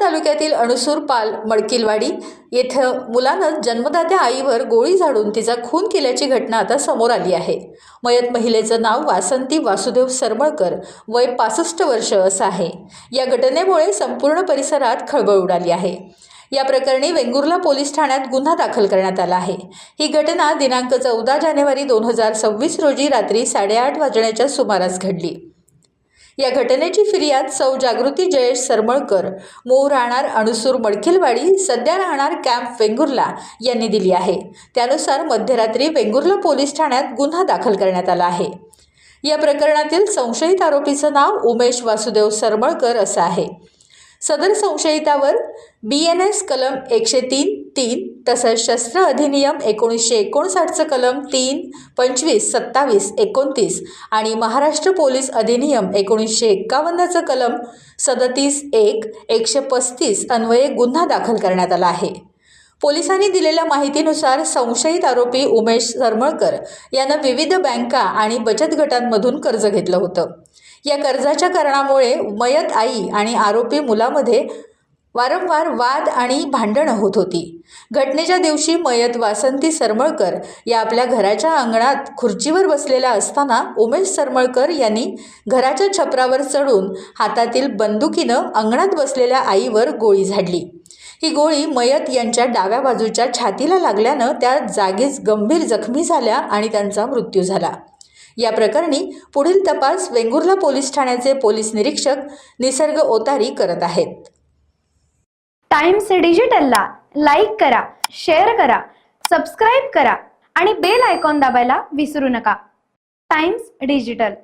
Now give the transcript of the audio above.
तालुक्यातील अणुसूर पाल मडकिलवाडी येथे मुलानं जन्मदात्या आईवर गोळी झाडून तिचा खून केल्याची घटना आता समोर आली आहे। मयत महिलेचं नाव वासंती वासुदेव सरमळकर, वय 65 वर्ष असं आहे। या घटनेमुळे संपूर्ण परिसरात खळबळ उडाली आहे। या प्रकरणी वेंगुर्ला पोलीस ठाण्यात गुन्हा दाखल करण्यात आला आहे। ही घटना दिनांक 14 जानेवारी 2026 रोजी रात्री 8:30 वाजण्याच्या सुमारास घडली। या घटनेची फिर्याद सौ जागृती जयेश सरमळकर, मूळ राहणार अणुसूर मडकिलवाडी, सध्या राहणार कॅम्प वेंगुर्ला यांनी दिली आहे। त्यानुसार मध्यरात्री वेंगुर्ला पोलीस ठाण्यात गुन्हा दाखल करण्यात आला आहे। या प्रकरणातील संशयित आरोपीचं नाव उमेश वासुदेव सरमळकर असं आहे। सदर संशयितावर BNS कलम 103(3) तसंच शस्त्र अधिनियम 1959 कलम 3, 25, 27, 29 आणि महाराष्ट्र पोलीस अधिनियम 1951 कलम 37(1), 135 अन्वये गुन्हा दाखल करण्यात आला आहे। पोलिसांनी दिलेल्या माहितीनुसार संशयित आरोपी उमेश सरमळकर यानं विविध बँका आणि बचत गटांमधून कर्ज घेतलं होतं। या कर्जाच्या कारणामुळे मयत आई आणि आरोपी मुलामध्ये वारंवार वाद आणि भांडणं होत होती। घटनेच्या दिवशी मयत वासंती सरमळकर या आपल्या घराच्या अंगणात खुर्चीवर बसलेल्या असताना उमेश सरमळकर यांनी घराच्या छपरावर चढून हातातील बंदुकीनं अंगणात बसलेल्या आईवर गोळी झाडली। ही गोळी मयत यांच्या डाव्या बाजूच्या छातीला लागल्यानं त्या जागीच गंभीर जखमी झाल्या आणि त्यांचा मृत्यू झाला। या प्रकरणी पुढील तपास वेंगुर्ला पोलीस ठाण्याचे पोलीस निरीक्षक निसर्ग ओतारी करत आहेत। टाइम्स डिजिटलला लाईक करा, शेअर करा, सबस्क्राईब करा आणि बेल आयकॉन दाबायला विसरू नका। Times digital.